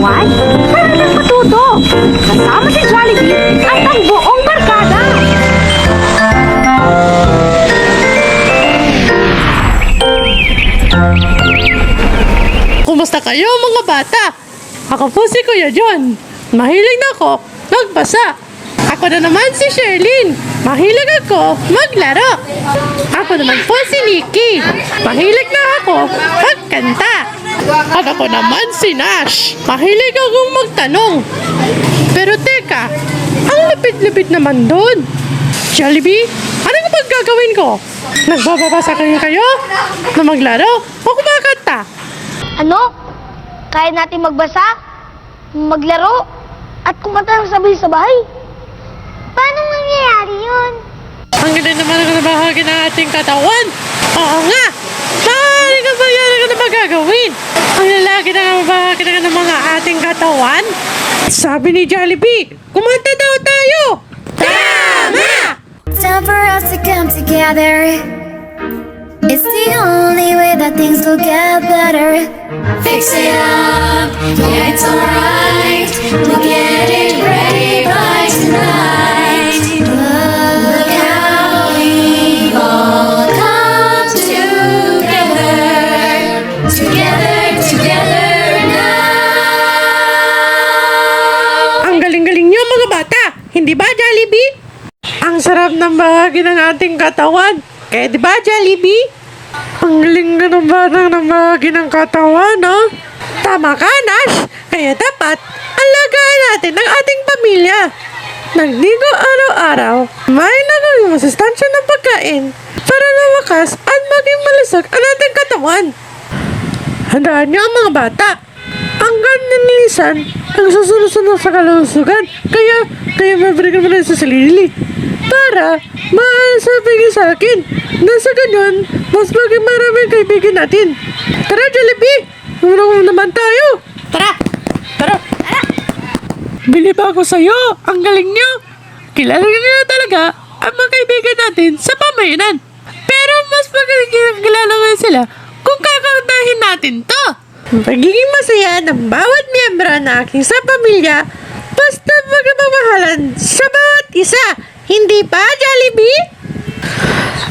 katawan para lang matuto. Kasama si Jollibee at ang buong barkada. Kumusta kayo mga bata? Ako po si Kuya John. Mahilig na ako magbasa. Ako na naman si Sherlyn. Mahilig ako maglaro. Ako naman po si Nikki. Mahilig na ako magkanta. At ako naman si Nash. Mahilig akong magtanong. Pero teka, ang lupit-lupit naman doon. Jollibee, anong gagawin ko? Nagbababasa kayo na maglaro o kumakanta? Ano? Kaya natin magbasa, maglaro, at kumanta ng sabay sa bahay? Paano nangyayari yun? Ang galing naman ang bahagi ng ating katawan. Oo nga, maaari ka ba yan ang magagawin? Ang lalaki na bahagi ng mga ating katawan. Sabi ni Jollibee, kumanta daw tayo. Tama! Time for us to come together. It's the only way that things will get better. Fix it up, yeah, it's alright. We'll get it ready by tonight. Look how we've all come together. Together now. Ang galing-galing niyo mga bata. Hindi ba, Jollibee? Ang sarap ng bahagi ng ating katawan. Kaya di ba, Jollibee? Ang galing na ng bahagi ng katawan, no? Tama ka, Nash. Kaya dapat alagaan natin ang ating pamilya. Nagdigo araw-araw, may nagawin masustansya ng pagkain para lumakas at maging malusog ang ating katawan. Handaan niyo ang mga bata. Ang ganyan nilisan ang susunod-sunod sa kalusugan. Kaya mabigyan mo na sa sarili. Para masabi sa akin na sa ganyan, mas maging maraming kaibigan natin. Tara, Jollibee! Umulong naman tayo! Tara! Bilib ako sa'yo! Ang galing niyo! Kilala niyo talaga ang mga kaibigan natin sa pamayanan. Pero mas magkakilala ko sila kung kakantahin natin to. Pagiging masaya ng bawat miyembro na aking sa pamilya basta magmamahalan sa bawat isa. Hindi ba, Jollibee?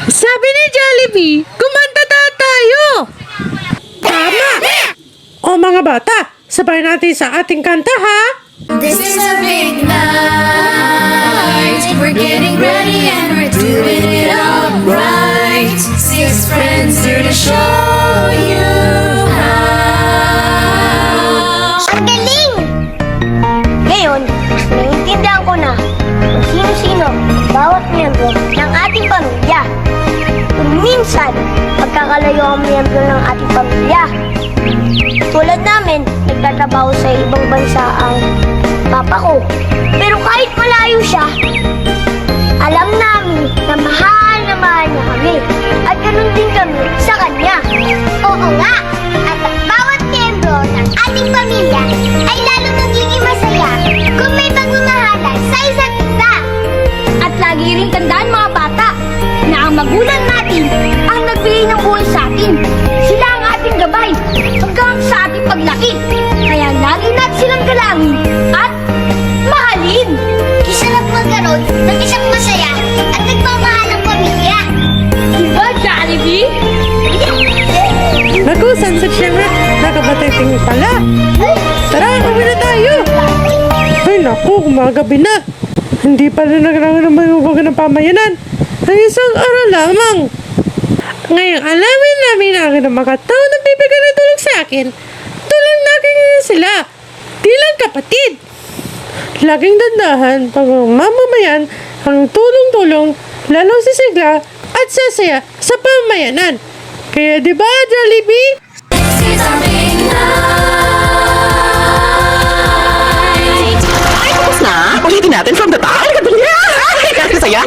Sabi ni Jollibee, kumanta tayo. Tama! O mga bata, sabay natin sa ating kanta ha? This is a big night. We're getting ready and we're doing it all right. 6 friends here to show you how. Ang galing! Ngayon, naiintindihan ko na kung sino-sino bawat miyembro ng ating pamilya. Kung minsan, magkakalayo ang miyembro ng ating pamilya. Tulad namin, nagtatrabaho sa ibang bansa ang papa ko. Pero kahit malayo siya, alam namin na mahal niya kami. At ganun din kami sa kanya. Oo nga! At ang bawat miyembro ng ating pamilya ay lalo magiging masaya kung may pagmamahalan sa isa't isa. At lagi rin tandaan mga bata na ang magulang natin ang nagbigay ng buhay sa atin. Sila ang ating gabay hanggang sa ating paglaki. Kaya lagi natin silang galangin at mahalin. Isarap magkaroon ng isang masaya at nagmamahalang pamilya. Diba, Jollibee? Naku, sunset siya nga. Nakabating pala. Tara, uwi na tayo. Ay naku, gumagabi na. Hindi pa rin nagrangan ng pamayanan. Ang isang araw lamang. Ngayong alamin namin ang aking mga tao na bibigyan ng tulong sa akin. Tulong laging sila. Di lang kapatid. Laging dandahan pag mamamayan ang tulong-tulong, lalo sisigla at sasaya sa pamayanan. Kaya di ba, Jollibee? This is our big night. Ay, tapos na. Ulitin natin from the top. Ay, kadali. Ay, saya.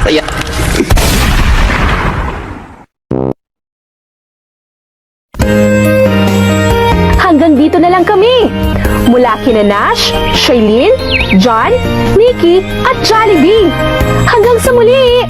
Saya. Hanggang dito na lang kami. Mula kina Nash, Shailene, John, Nikki at Jollibee. Hanggang sa muli!